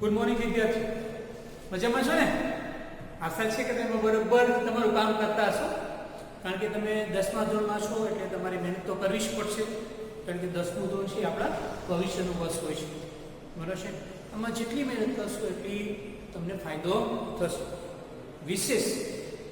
Good morning વિદ્યાર્થી, મજામાં છો ને? આશા છે કે તમે બરોબર તમારું કામ કરતા હશો, કારણ કે તમે 10મા ધોરણમાં છો એટલે તમારે મહેનત તો કરવી જ પડશે, કારણ કે 10મું ધોરણ છે આપણા ભવિષ્યનું વર્ષ હોય છે, બરાબર છે? આમાં જેટલી મહેનત કરશો એટલી તમને ફાયદો થશે. વિશેષ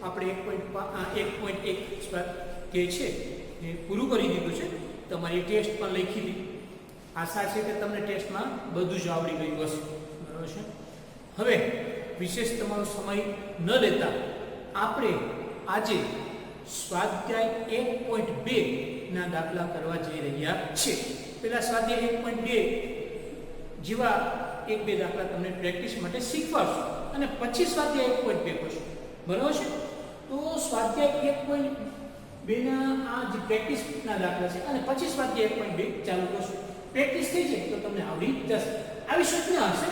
આપણે 1.1 સ્વાધ્યાય છે એ પૂરું કરી દીધું છે. તમારી ટેસ્ટ પણ લખી દીધી. આશા છે કે તમને ટેસ્ટમાં બધું જ આવડી ગયું હશે, બરાબર છે? હવે વિશેષ તમારો સમય ન લેતા આપણે આજે સ્વાધ્યાય 1.2 ના દાખલા કરવા જઈ રહ્યા છીએ. પેલા સ્વાધ્યાય 1.2 જેવા 1-2 દાખલા તમને પ્રેક્ટિસ માટે શીખવાડશું અને પછી સ્વાધ્યાય 1.2 કરશું, બરાબર છે? તો સ્વાધ્યાય 1.2 ના આ જે પ્રેક્ટિસ ના દાખલા છે અને પછી સ્વાધ્યાય 1.2 ચાલુ કરશું. પ્રેક્ટિસ થઈ જાય તો તમને આવડી જશે. આવી સૂચના હશે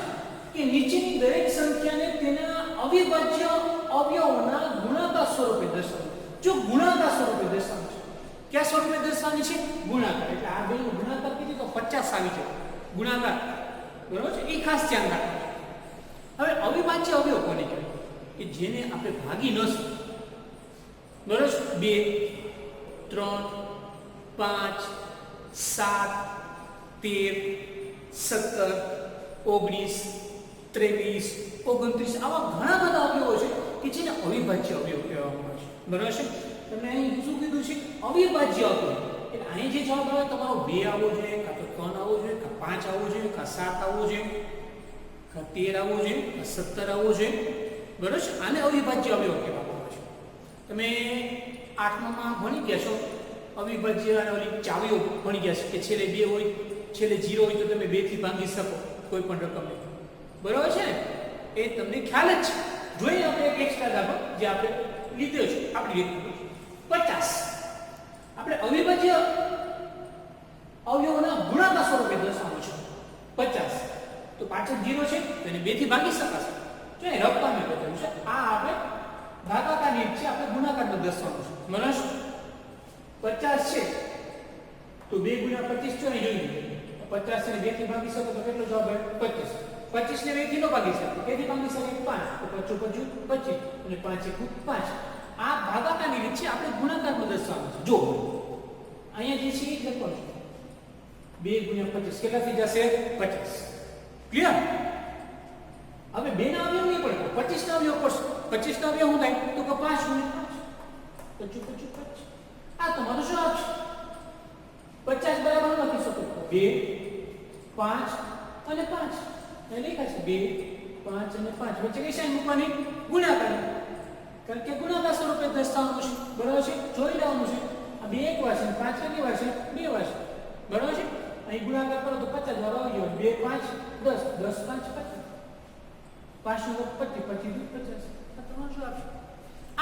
કે નીચેની દરેક સંખ્યાને તેના અવિભાજ્ય અવયવોના ગુણાકાર સ્વરૂપે દર્શાવો. જો ગુણાકાર સ્વરૂપે દર્શાવવું છે, કયા સ્વરૂપે દર્શાવવાની છે? ગુણાકાર. એટલે આ બેનો ગુણાકાર કીધું તો 50 આવી જાય ગુણાકાર, બરાબર છે? એ ખાસ ધ્યાન રાખવાનું. હવે અવિભાજ્ય અવયવ કોને કહેવાય? કે જેને આપણે ભાગી ન શકીએ, બરાબર? 2 3 5 7 13 17 19 23 29 આવા ઘણા બધા અવયવો છે કે જેને અવિભાજ્ય અવયવ કહેવામાં આવે છે, બરાબર છે? તમને અહીં શું કીધું છે? અવિભાજ્ય અવયવ. એટલે અહીં જે જવાબ આવે તમારો 2 આવવો જોઈએ, કાં તો 3 આવવો જોઈએ, કાં 5 આવવો જોઈએ, કાં 7 આવવો જોઈએ, કાં 13 આવવો જોઈએ, કાં 17 આવવો જોઈએ, બરાબર છે? આને અવિભાજ્ય અવયવ કહેવામાં આવે છે. તમે 8માં ભણી ગયા છો અવિભાજ્ય અને ઓલી ચાવીઓ ભણી ગયા છે કે છેલ્લે 2 હોય, છેલ્લે 0 હોય તો તમે 2 થી ભાગી શકો કોઈ પણ રકમને, બરાબર છે ને? એ તમને ખ્યાલ જ છે. જોઈએ આપણે એક એક્સ્ટ્રા દાખલો જે આપણે લીધો છે આપણી રીતે 50. આપણે અવિભાજ્ય અવયવોના ગુણાકાર સ્વરૂપે દર્શાવવું છે 50. તો પાછળ 0 છે તો એને 2 થી ભાગી શકાશે. જો એ રકમને બતાવ્યું છે. આ આપણે ભાગાકારની રીત છે, આપણે ગુણાકારમાં દર્શાવવું છે, બરાબર? 50 છે તો 2 × 25 છે ને જોઈ લો. 50 ને 2 થી ભાગી શકો તો કેટલો જવાબ આવે? 25. 25 ને 2 થી ન ભાગી શકો, 2 થી ભાગી શકે 5 તો 25 25 અને 5 × 5. આ ભાગાકારની રીત છે, આપણે ગુણાકારમાં દર્શાવવું છે. જો અહીંયા જે છે એ લખવાનું છે 2 × 25 કેટલા થઈ જશે? 50. ક્લિયર? હવે 2 ના અવયવ નહીં પડે, 25 ના અવયવ પડશે. 25 ના અવયવ શું થાય? તો કે 5 × 5 25 25. આ તમારો જવાબ છે. 50 બરાબર લખી શકો 2 5 અને 5. એ લખાશે 2 5 અને 5. વચ્ચે કઈ સાઈન મૂકવાની? ગુણાકાર. કારણ કે ગુણાકાર સ્વરૂપે દર્શાવવાનું છે, બરાબર છે? જોઈ લેવાનું છે. આ 2 એક વાર છે, 5 કેટલી વાર છે? 2 વાર છે, બરાબર છે? અહીં ગુણાકાર કરો તો 50 જવાબ આવી ગયો. 2 5 10 10 5 50. 5 નો 25 25 50. આ તમારો જવાબ છે.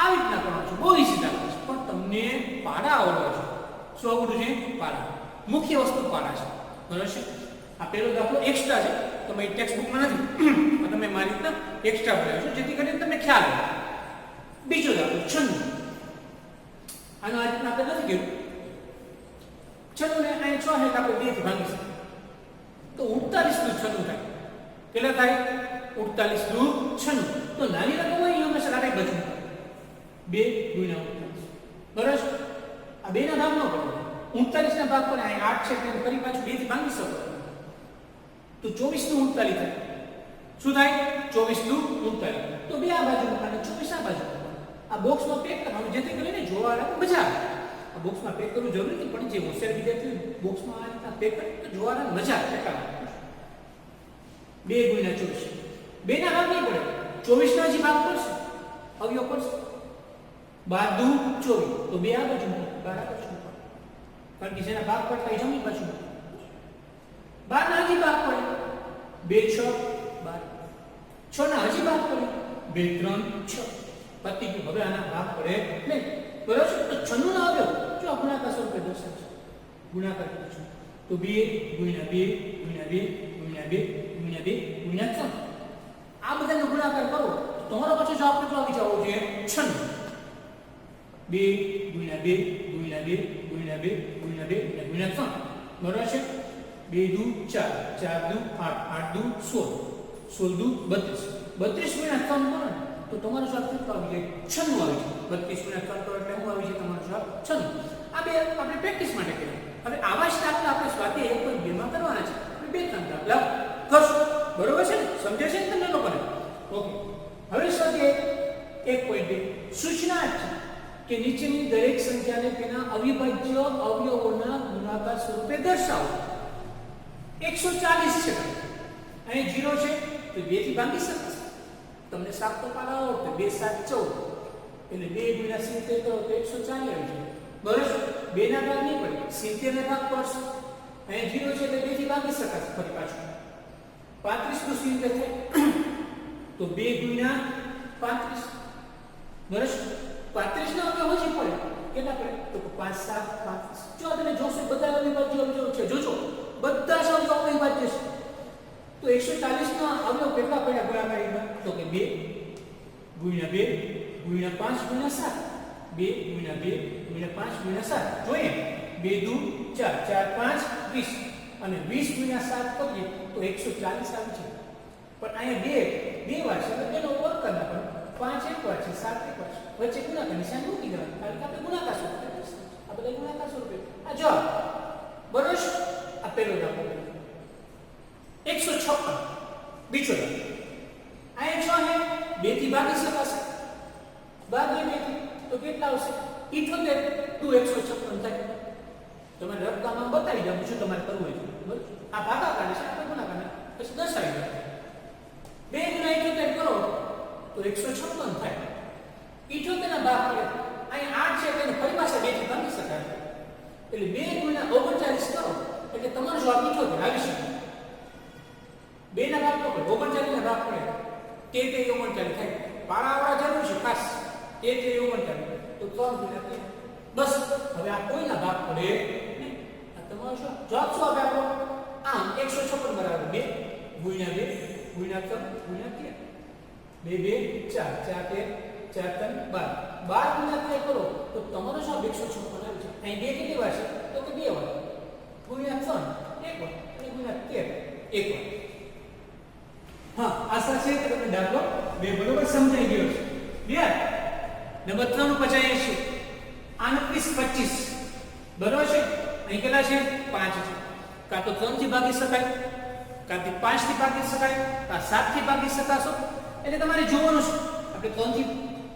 આવી રીતના કરવાનું છે. બહુ ઈઝી દાખલો છે, પણ તમને પાડા આવડવા છે. શું આવડું છે? પાડા. મુખ્ય વસ્તુ પાડા છે, બરાબર છે? આ પહેલો દાખલો એક્સ્ટ્રા છે, તમારી ટેક્સ્ટ બુકમાં નથી, પણ તમે મારી રીતના એક્સ્ટ્રા ભર્યો છો જેથી કરીને તમને ખ્યાલ આવે. બીજો દાખલો 96. આનો આ રીતના આપણે નથી કર્યું. 96 ને અહીં 6 એટલે આપણે 2 થી ભાગી શકીએ તો 48 નું 96 થાય. કેટલા થાય? 48 નું 96. તો નાની રકમ હોય હંમેશા રાડે બચવું 2 × 48, બરાબર છે? આ 2 ના ભાગ ન કરો. 39 ના ભાગ પર અહીં 8 છે એટલે ફરી પાછું 2 થી ભાગી શકો તો 24 નું 39 થાય. શું થાય? 24 નું 39. તો 2 આ બાજુ અને 24 આ બાજુ. આ બોક્સમાં પેક કરવાનું જેથી કરીને જોવાના મજા આવે. આ બોક્સમાં પેક કરવું જરૂરી નથી, પણ જે હોશિયાર વિદ્યાર્થી બોક્સમાં આ રીતના પેક કરે તો જોવાના મજા આવે. 2 × 24. 2 ના ભાગ નહીં પડે, 24 ના જ ભાગ પડશે, અવયવ પડશે. 12 દુ 24 તો 2 આ બાજુ 12 આ બાજુ. કારણ કે જેના ભાગ પડતા એ જમણી બાજુ 12 ના હજી ભાગ પડે 2 6 12. 6 ના હજી ભાગ પડે 2 3 6. પતિ કે હવે આના ભાગ પડે નહીં, બરાબર છે? તો 96 ના અવયવ જો ગુણાકાર સ્વરૂપે દર્શાવશે. ગુણાકાર કરીશું તો 2 × 2 × 2 × 2 × 2 × 3. આ બધાનો ગુણાકાર કરો તો તમારો પાછો જવાબ કેટલો આવી જવો જોઈએ? 96. 2 × 2 × 2 × 2 × 2 × 3, બરાબર છે? 2 દુ 4 4 દુ 8 8 દુ 16 16 દુ 32. 32 ગુણ્યા 3 કરો ને તો તમારો જવાબ કેટલો આવી જાય? 96 આવી જાય. 32 ગુણ્યા 3 કરો એટલે શું આવી જાય? તમારો જવાબ 96. આ બે આપણે પ્રેક્ટિસ માટે કર્યા. હવે આવા જ દાખલા આપણે સ્વાધ્યાય 1.2 માં કરવાના છે. આપણે બે ત્રણ દાખલા કરશું. બરોબર છે ને? સમજે છે ને તમને લોકોને? ઓકે. હવે સ્વાધ્યાય 1.2 સૂચના છે કે નીચેની દરેક સંખ્યાને તેના અવિભાજ્ય અવયવોના ગુણાકાર સ્વરૂપે દર્શાવો. 140 છે. અહીં 0 છે તો 2 થી ભાગી શકાશે. તમને 7 તો પાડો તો 2 7 14 એટલે 2 ગુણ્યા 70 કરો તો 140 આવી જાય. બરાબર? 2 ના ભાગ નહીં પડે, 70 ના ભાગ પડશે. અહીં 0 છે એટલે 2 થી ભાગી શકાશે. ફરી પાછું 35 નું 70 થાય તો 2 ગુણ્યા 35. બરાબર? 35 નો અવયવ ઓછી પડે. કેટલા પડે? તો 5 7 35. જો તમે જોશો બધા અવિભાજ્ય અવયવ છે. જોજો બધા જ અવયવ અવિભાજ્ય છે. તો 140 નો અવયવ કેટલા પડ્યા ગુણાકારીમાં? તો કે 2 ગુણ્યા 2 ગુણ્યા 5 ગુણ્યા 7. 2 ગુણ્યા 2 ગુણ્યા 5 ગુણ્યા 7. જોઈએ 2 દુ 4 4 5 20 અને 20 ગુણ્યા 7 કરીએ તો 140 આવી છે. પણ અહીંયા 2 વાર છે એટલે એનો વર્ગ કરના પડે. 5 એક વાર છે, 7 એક વાર છે. વચ્ચે ગુણાકાર નિશાન મૂકી દેવાનું. કારણ કે આપણે ગુણાકાર સ્વરૂપે આ બધા ગુણાકાર સ્વરૂપે આ જવાબ. બરોબર છે? આ પહેલો દાખલો 156. બીજો દાખલો અહીંયા 6 હે 2 થી ભાગી શકાશે. ભાગીએ 2 થી તો કેટલા આવશે? 78 * 156 થાય. તમારે રકમમાં બતાવી દઉં છું તમારે કરવું હોય તો. બરાબર? આ ભાગાકાર છે આપણે ગુણાકાર પછી દર્શાવી દો. 2 ગુણ્યા 78 કરો તો 156 થાય. 78 ના ભાગ પડે. અહીં 8 છે એટલે ફરી પાછા 2 થી ભાગી શકાય. એટલે 2 ગુણ્યા 39 કરો એટલે તમારો જવાબ 78 આવી શકે. 2 ના ભાગ તો પડે 39 ના ભાગ પડે. તે 39 થાય. પારાવાળા જરૂર છે ખાસ. તે 39 તો 3 ગુણ્યા 3. બસ હવે આ કોઈના ભાગ પડે નહીં. આ તમારો જવાબ શું આવે આપણો? આમ 156 બરાબર 2 ગુણ્યા 2 ગુણ્યા 3 ગુણ્યા 3. 2 2 4 4 4 3 12 ગુણ્યા 3 કરો તો તમારો જવાબ 156 આવે છે. અહીં 2 કેટલી વાર છે? તો કે 2 વાર. ગુણ્યા 3 1 વાર અને ગુણ્યા 13 1 વાર. હા, આશા છે કે તમને દાખલો 2 બરોબર સમજાઈ ગયો છે. ક્લિયર? નંબર 3 ઉપર જઈએ છીએ. 28 25 બરોબર છે? અહીં કેટલા છે? 5 છે. કાં તો 3 થી ભાગી શકાય, કાં તો 5 થી ભાગી શકાય, કાં 7 થી ભાગી શકાશો. એટલે તમારે જોવાનું છે. આપણે 3 થી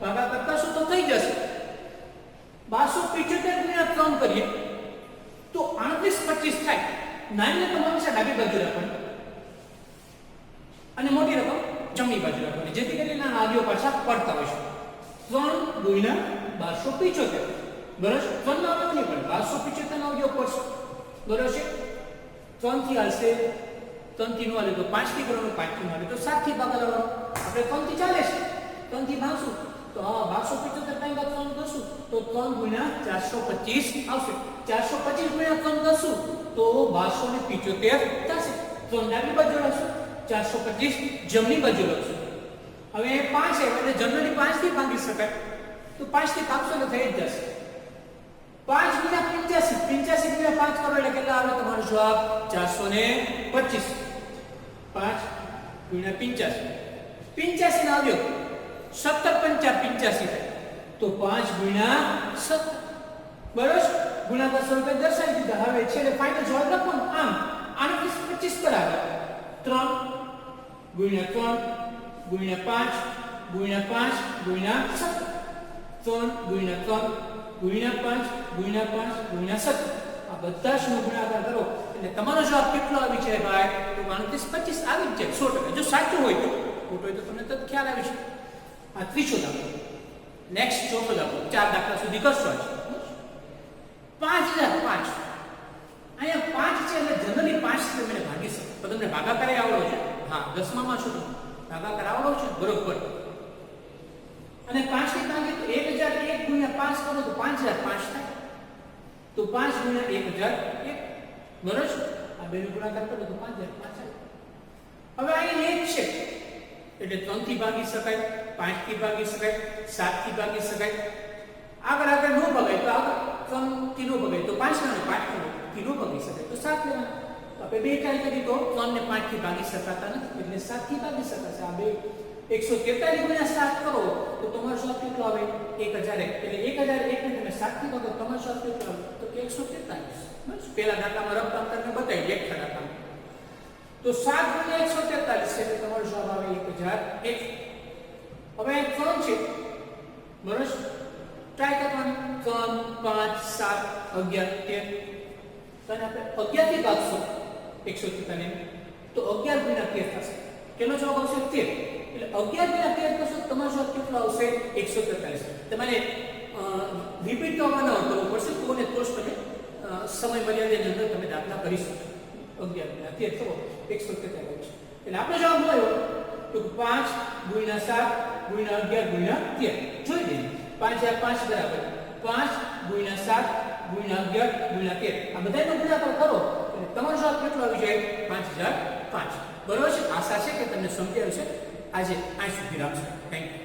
ભાગાકાર કરશું તો થઈ જશે. 1275 ગુણ્યા 3 કરીએ તો 28 25 થાય. નાની રકમ હંમેશા ડાબી બાજુ રાખવાની અને મોટી રકમ જમણી બાજુ રાખવાની, જેથી કરીને નાના અવયવ પાછા પડતા હોય છે. 3 ગુણ્યા 1275 બરાબર? 3 નો અવયવ નહીં પડે, 1275 નો અવયવ પડશે. બરાબર છે? 3 થી હાલશે, 3 થી નો હાલે તો 5 થી કરવાનું, 5 થી નો હાલે તો 7 થી ભાગા લેવાનો. આપણે 3 થી ચાલે છે, 3 થી ભાગશું તો 1275 ટાઈમ 3 કરશું તો 3 ગુણ્યા 425 આવશે. 425 ગુણ્યા 3 કરશું તો 1275 થશે. 3 ડાબી બાજુ રાખશું, 425 જમણી બાજુ લખશું. હવે 5 છે એટલે જનરલી 5 થી ભાગી શકાય તો 5 થી ભાગશો એટલે થઈ જ જશે. 5 ગુણ્યા 85 85 ગુણ્યા 5 કરો એટલે કેટલા આવે તમારો જવાબ? 425. 5 ગુણ્યા 85 85 ના અવયવ 17 5 85 થાય તો 5 ગુણ્યા 17 બરાબર? ગુણાકાર સ્વરૂપે દર્શાવી દીધા. હવે છેલ્લે ફાઇનલ જવાબ લખવાનો. આમ 28 25 બરાબર 3 ગુણ્યા 3 ગુણ્યા 5 ગુણ્યા 5 ગુણ્યા 17. 3 ગુણ્યા 3 ગુણ્યા 5 ગુણ્યા 5 ગુણ્યા 17. આ બધા જ નો ગુણાકાર કરો એટલે તમારો જવાબ કેટલો આવી છે ભાઈ? તો 28 25 આવી જ જાય 100%. જો સાચું હોય તો, ખોટું હોય તો તમને તો ખ્યાલ આવી છે. આ ત્રીજો દાખલો. નેક્સ્ટ ચોથો દાખલો. 4 દાખલા સુધી કરશો આજ. 5005 અહીંયા 5 છે એટલે જનરલી 5 થી તમે ભાગી શકો. તો તમને ભાગાકાર આવડો છે? હા, 10માં છો તમે. ભાગાકાર આવડો છે બરોબર. અને 5 થી ભાગીએ તો 1001 ગુણ્યા 5 કરો તો 5005 થાય. તો 5 ગુણ્યા 1001 બરોબર છે? આ બેનો ગુણાકાર કરો તો 5005 થાય. હવે અહીં 1 છે એટલે 3 થી ભાગી શકાય, 5 થી ભાગી શકાય, 7 થી ભાગી શકાય. આગળ આગળ નો ભગાય તો આગળ 3 થી નો ભગાય તો 5 ના 5 થી નો ભગાઈ શકાય તો 7 લેવાના. આપણે બે ટ્રાય કરી તો 3 ને 5 થી ભાગી શકાતા નથી એટલે 7 થી ભાગી શકાશે આ બે 143 ગુણ્યા 7 કરો તો તમારો જવાબ કેટલો આવે 1001 એટલે 1001 ને તમે 7 થી ભાગો તમારો જવાબ કેટલો આવે તો કે 143 બસ પેલા દાખલામાં રકમ તમને બતાવી એક દાખલામાં તો 7 ગુણ્યા 143 એટલે તમારો જવાબ આવે 1001 હવે 3 છે બરાબર ટ્રાય કરવાનું 3 5 7 11 13 તને આપણે 11 થી ભાગશો 143 તો 11 ગુણ્યા 13 થશે કેટલો જવાબ આવશે 13 એટલે 11 ગુણ્યા 13 કરશો તમારો જવાબ કેટલો આવશે 143 તમારે રિપીટ કરવું પડશે તો ને તો જ તમે સમય મર્યાદાની અંદર તમે દાખલા કરી શકો 11 ગુણ્યા 13 તો 143 એટલે આપણો જવાબ મળ્યો તો 5 ગુણ્યા 7 ગુણ્યા 11 ગુણ્યા 13 જોઈ લઈએ 5 × 5 બરાબર 5 ગુણ્યા 7 ગુણ્યા 11 ગુણ્યા 13 આ બધાનો ગુણાકાર કરો એટલે તમારો જવાબ કેટલો આવી જાય 5005 બરોબર છે આશા છે કે તમને સમજાયું છે આજે આ સુધી રાખજો થેન્ક યુ